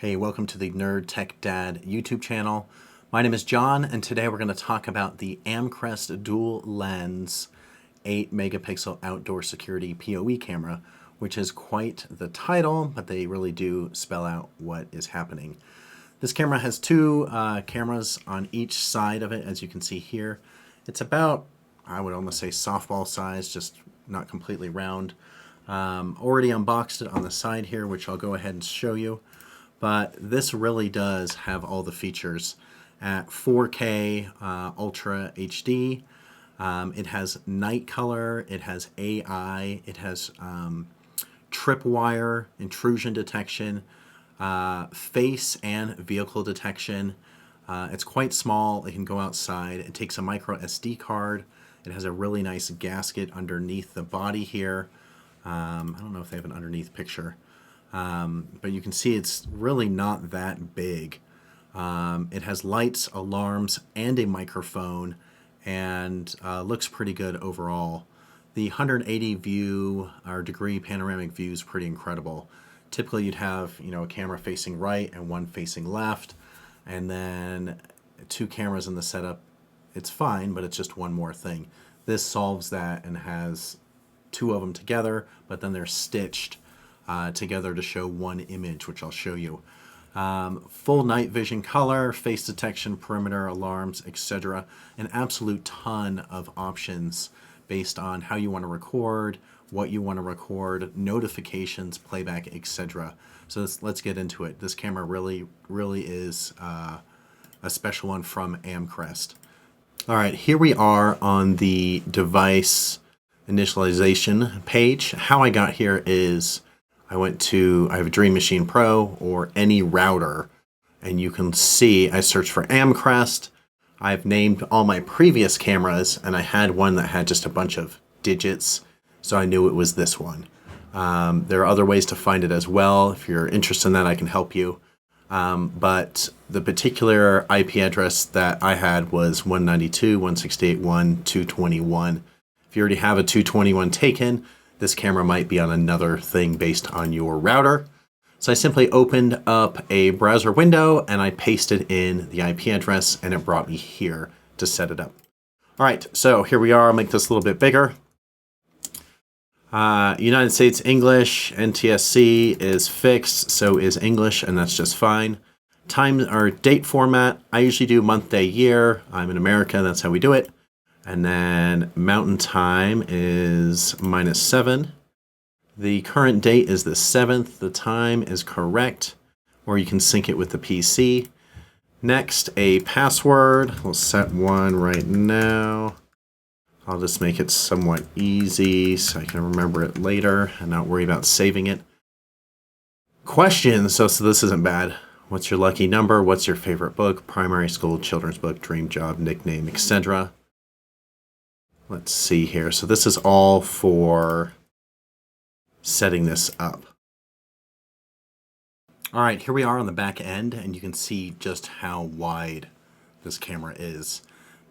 Hey, welcome to the Nerd Tech Dad YouTube channel. My name is John, and today we're going to talk about the Amcrest dual lens 8 megapixel outdoor security PoE camera, which is quite the title, but they really do spell out what is happening. This camera has two cameras on each side of it, as you can see here. It's about, I would almost say softball size, just not completely round. Already unboxed it on the side here, which I'll go ahead and show you. But this really does have all the features at 4K Ultra HD. It has night color, it has AI, it has tripwire intrusion detection, face and vehicle detection. It's quite small, it can go outside. It takes a micro SD card. It has a really nice gasket underneath the body here. I don't know if they have an underneath picture. But you can see it's really not that big. It has lights, alarms, and a microphone, and looks pretty good overall. The 180 view or degree panoramic view is pretty incredible. Typically you'd have, a camera facing right and one facing left, and then two cameras in the setup. It's fine, but it's just one more thing. This solves that and has two of them together, but then they're stitched together to show one image, which I'll show you. Full night vision color, face detection, perimeter, alarms, etc. An absolute ton of options based on how you want to record, what you want to record, notifications, playback, etc. So let's get into it. This camera really is a special one from Amcrest. All right, here we are on the device initialization page. How I got here is I have a Dream Machine Pro or any router, and you can see I searched for Amcrest. I've named all my previous cameras, and I had one that had just a bunch of digits, so I knew it was this one. There are other ways to find it as well. If you're interested in that, I can help you. But the particular IP address that I had was 192.168.1.221. If you already have a 221 taken, this camera might be on another thing based on your router. So I simply opened up a browser window and I pasted in the IP address, and it brought me here to set it up. All right, so here we are. I'll make this a little bit bigger. United States English, NTSC is fixed, so is English, and that's just fine. Time or date format, I usually do month, day, year. I'm in America, that's how we do it. And then mountain time is -7. The current date is the 7th. The time is correct, or you can sync it with the PC. Next, a password. We'll set one right now. I'll just make it somewhat easy so I can remember it later and not worry about saving it. Questions. So this isn't bad. What's your lucky number? What's your favorite book? Primary school, children's book, dream job, nickname, etc. Let's see here. So this is all for setting this up. All right, here we are on the back end, and you can see just how wide this camera is.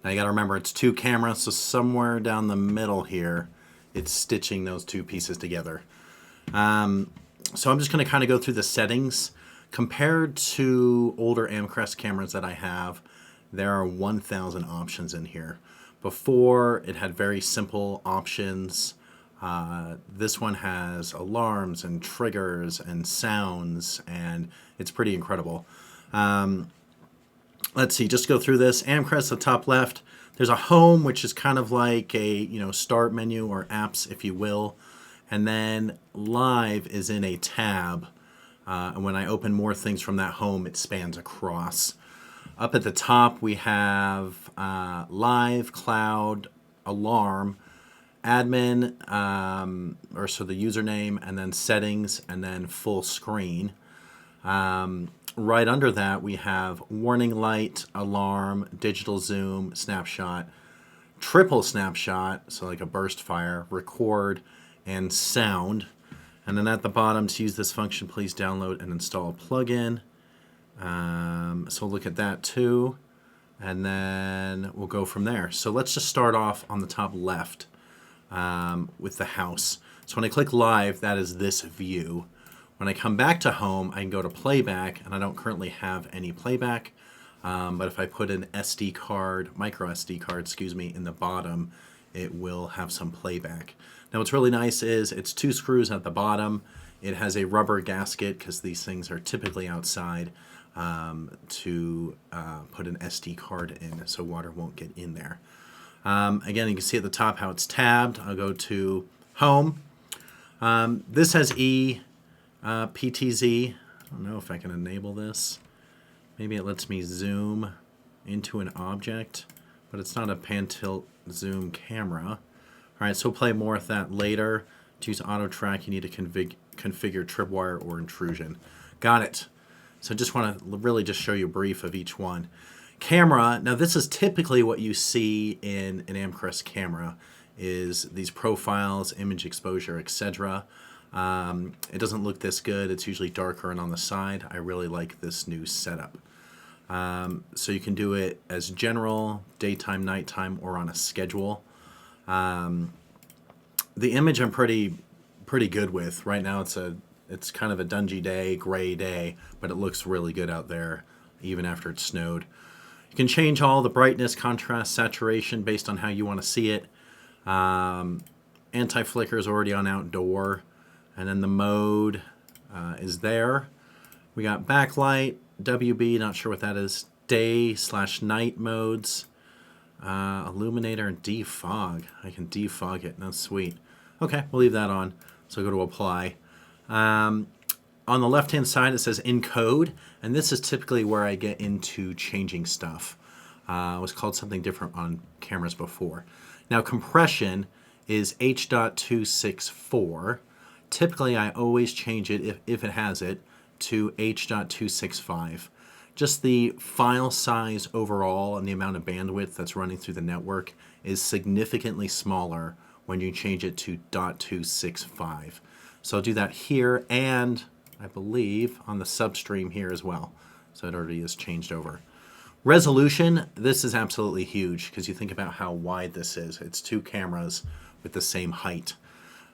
Now you got to remember it's two cameras, so somewhere down the middle here, it's stitching those two pieces together. So I'm just going to kind of go through the settings. Compared to older Amcrest cameras that I have, there are 1,000 options in here. Before, it had very simple options. This one has alarms and triggers and sounds, and it's pretty incredible. Let's see, just go through this. Amcrest, the top left. There's a home, which is kind of like a start menu or apps, if you will. And then live is in a tab. And when I open more things from that home, it spans across. Up at the top, we have live, cloud, alarm, admin, so the username, and then settings, and then full screen. Right under that, we have warning light, alarm, digital zoom, snapshot, triple snapshot, so like a burst fire, record, and sound. And then at the bottom, to use this function, please download and install a plugin. So we'll look at that too, and then we'll go from there. So let's just start off on the top left with the house. So when I click live, that is this view. When I come back to home, I can go to playback, and I don't currently have any playback. But if I put an SD card, micro SD card, excuse me, in the bottom, it will have some playback. Now what's really nice is it's 2 screws at the bottom. It has a rubber gasket because these things are typically outside to put an SD card in so water won't get in there. Again, you can see at the top how it's tabbed. I'll go to home. This has PTZ. I don't know if I can enable this. Maybe it lets me zoom into an object, but it's not a pan tilt zoom camera. All right, so we'll play more with that later. To use auto track, you need to configure tripwire or intrusion. Got it. So just want to really just show you a brief of each one. Camera, now this is typically what you see in an Amcrest camera, is these profiles, image exposure, etc. It doesn't look this good. It's usually darker and on the side. I really like this new setup. So you can do it as general, daytime, nighttime, or on a schedule. The image I'm pretty good with. Right now it's kind of a dungy day, gray day, but it looks really good out there even after it snowed. You can change all the brightness, contrast, saturation based on how you want to see it. Anti-flicker is already on outdoor, and then the mode is there. We got backlight, WB, not sure what that is, day/night modes, illuminator, and defog. I can defog it. That's sweet. Okay, we'll leave that on. So go to apply. On the left-hand side, it says encode, and this is typically where I get into changing stuff. It was called something different on cameras before. Now, compression is H.264. Typically, I always change it, if it has it, to H.265. Just the file size overall and the amount of bandwidth that's running through the network is significantly smaller when you change it to .265. So I'll do that here and I believe on the substream here as well. So it already is changed over. Resolution, this is absolutely huge because you think about how wide this is. It's 2 cameras with the same height.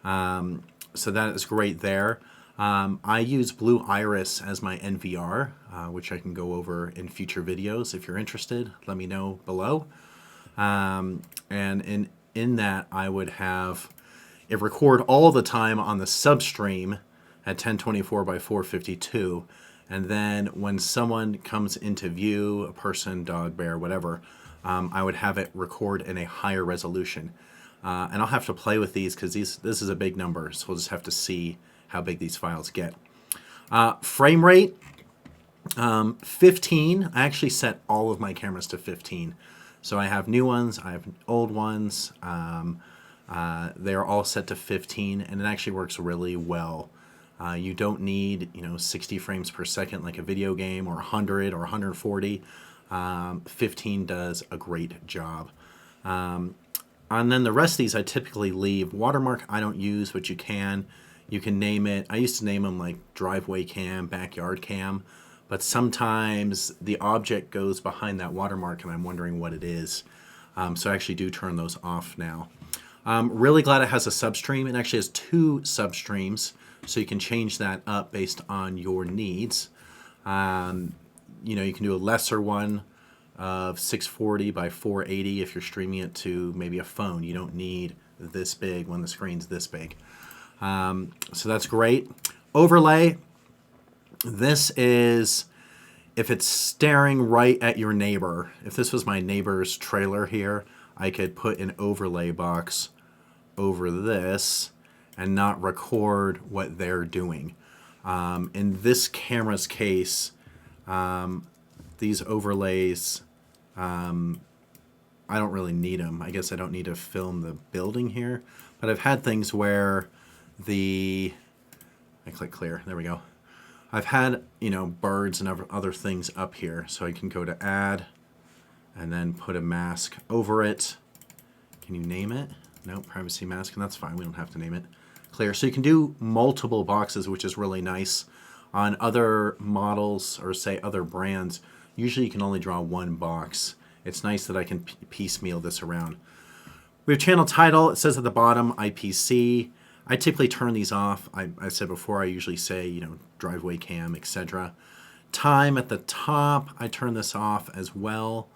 So that is great there. I use Blue Iris as my NVR, which I can go over in future videos. If you're interested, let me know below. And in that, I would have it record all the time on the substream at 1024 by 452. And then when someone comes into view, a person, dog, bear, whatever, I would have it record in a higher resolution. And I'll have to play with these because this is a big number, so we'll just have to see how big these files get. Frame rate, 15. I actually set all of my cameras to 15. So I have new ones, I have old ones. They're all set to 15, and it actually works really well. You don't need 60 frames per second like a video game, or 100 or 140. 15 does a great job. And then the rest of these I typically leave. Watermark I don't use, but you can. You can name it. I used to name them like driveway cam, backyard cam, but sometimes the object goes behind that watermark and I'm wondering what it is. So I actually do turn those off now. Really glad it has a substream. It actually has 2 substreams, so you can change that up based on your needs. You can do a lesser one of 640 by 480 if you're streaming it to maybe a phone. You don't need this big when the screen's this big. So that's great. Overlay, this is if it's staring right at your neighbor. If this was my neighbor's trailer here, I could put an overlay box over this and not record what they're doing. In this camera's case, these overlays, I don't really need them. I guess I don't need to film the building here, but I've had things where I click clear, there we go. I've had, birds and other things up here, so I can go to add and then put a mask over it. Can you name it? No, privacy mask, and that's fine, we don't have to name it. Clear, so you can do multiple boxes, which is really nice. On other models, or say other brands, usually you can only draw 1 box. It's nice that I can piecemeal this around. We have channel title, it says at the bottom, IPC. I typically turn these off. I said before, I usually say, you know, driveway cam, etc. Time at the top, I turn this off as well.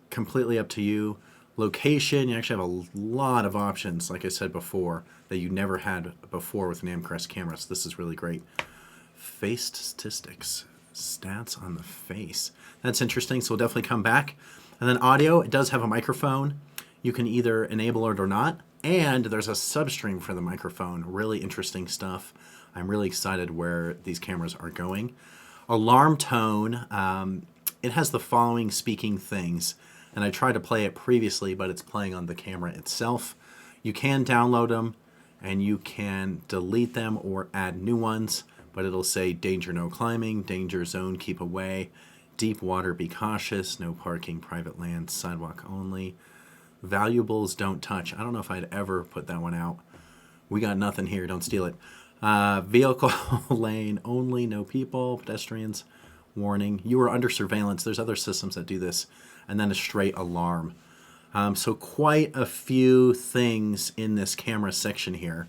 Completely up to you. Location, you actually have a lot of options, like I said before, that you never had before with an Amcrest camera, so this is really great. Face statistics, stats on the face. That's interesting, so we'll definitely come back. And then audio, it does have a microphone. You can either enable it or not, and there's a substream for the microphone. Really interesting stuff. I'm really excited where these cameras are going. Alarm tone, it has the following speaking things, and I tried to play it previously, but it's playing on the camera itself. You can download them, and you can delete them or add new ones, but it'll say danger, no climbing, danger zone, keep away, deep water, be cautious, no parking, private land, sidewalk only, valuables, don't touch. I don't know if I'd ever put that one out. We got nothing here, don't steal it. Vehicle lane only, no people, pedestrians, warning, you are under surveillance. There's other systems that do this. And then a straight alarm. So quite a few things in this camera section here.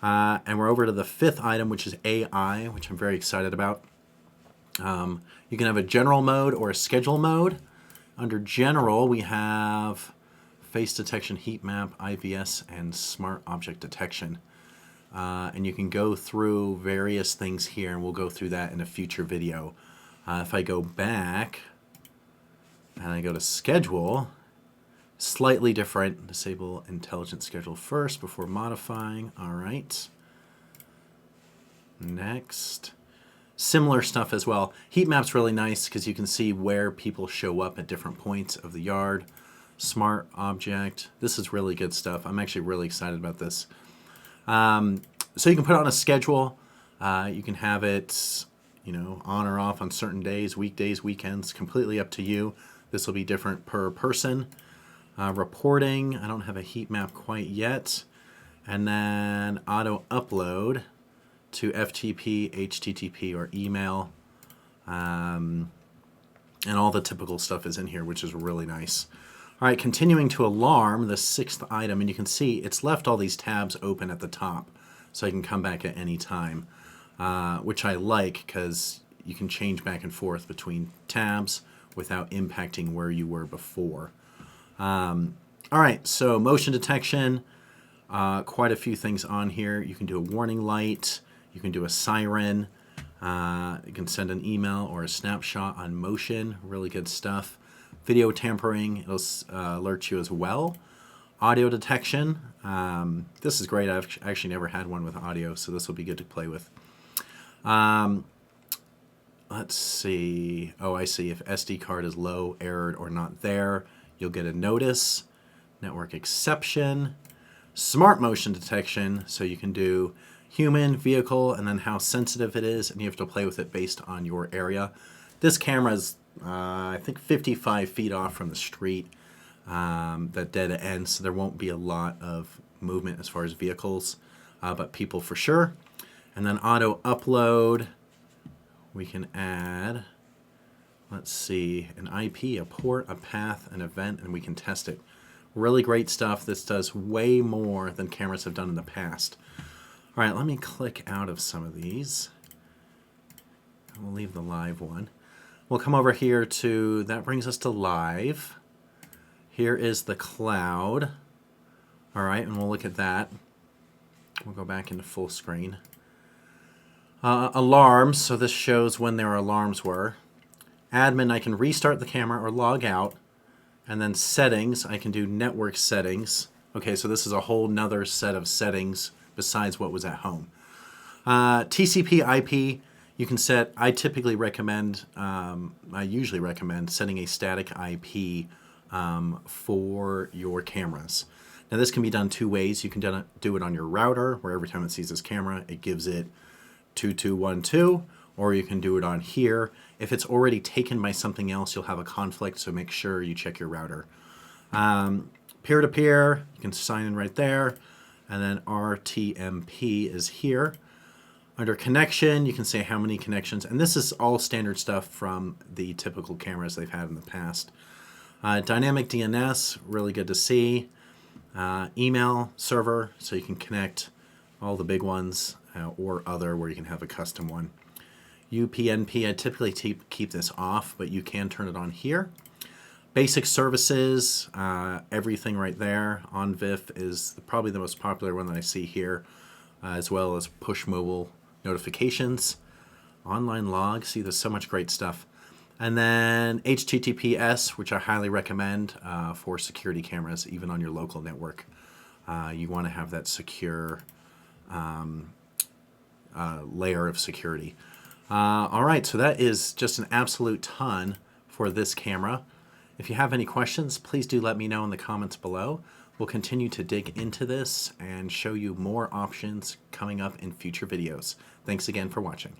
And we're over to the fifth item, which is AI, which I'm very excited about. You can have a general mode or a schedule mode. Under general, we have face detection, heat map, IVS, and smart object detection. And you can go through various things here, and we'll go through that in a future video. If I go back and I go to schedule, slightly different. Disable intelligent schedule first before modifying. All right. Next. Similar stuff as well. Heat map's really nice because you can see where people show up at different points of the yard. Smart object. This is really good stuff. I'm actually really excited about this. So you can put it on a schedule. You can have it, you know, on or off on certain days, weekdays, weekends, completely up to you. This will be different per person. Reporting, I don't have a heat map quite yet. And then auto upload to FTP, HTTP, or email. And all the typical stuff is in here, which is really nice. All right, continuing to alarm, the sixth item, and you can see it's left all these tabs open at the top, so I can come back at any time, which I like because you can change back and forth between tabs without impacting where you were before. All right, so motion detection, quite a few things on here. You can do a warning light, you can do a siren, you can send an email or a snapshot on motion, really good stuff. Video tampering, it'll alert you as well. Audio detection, this is great. I've actually never had one with audio, so this will be good to play with. Let's see. Oh, I see. If SD card is low, errored, or not there, you'll get a notice. Network exception. Smart motion detection. So you can do human, vehicle, and then how sensitive it is, and you have to play with it based on your area. This camera is, I think, 55 feet off from the street, that dead end, so there won't be a lot of movement as far as vehicles, but people for sure. And then auto upload. We can add, let's see, an IP, a port, a path, an event, and we can test it. Really great stuff. This does way more than cameras have done in the past. All right, let me click out of some of these. We'll leave the live one. We'll come over here to, that brings us to live. Here is the cloud. All right, and we'll look at that. We'll go back into full screen. Alarms, so this shows when their alarms were. Admin, I can restart the camera or log out. And then settings, I can do network settings. Okay, so this is a whole nother set of settings besides what was at home. TCP IP, you can set, I typically recommend, I usually recommend setting a static IP for your cameras. Now this can be done two ways. You can do it on your router, where every time it sees this camera, it gives it 2212, or you can do it on here. If it's already taken by something else, you'll have a conflict, so make sure you check your router. Peer-to-peer, you can sign in right there, and then RTMP is here. Under connection, you can say how many connections, and this is all standard stuff from the typical cameras they've had in the past. Dynamic DNS, really good to see. Email server, so you can connect all the big ones or other where you can have a custom one. UPnP, I typically keep this off, but you can turn it on here. Basic services, everything right there. On VIF is probably the most popular one that I see here, as well as push mobile notifications. Online log, see there's so much great stuff. And then HTTPS, which I highly recommend for security cameras, even on your local network. You want to have that secure layer of security. All right, so that is just an absolute ton for this camera. If you have any questions, please do let me know in the comments below. We'll continue to dig into this and show you more options coming up in future videos. Thanks again for watching.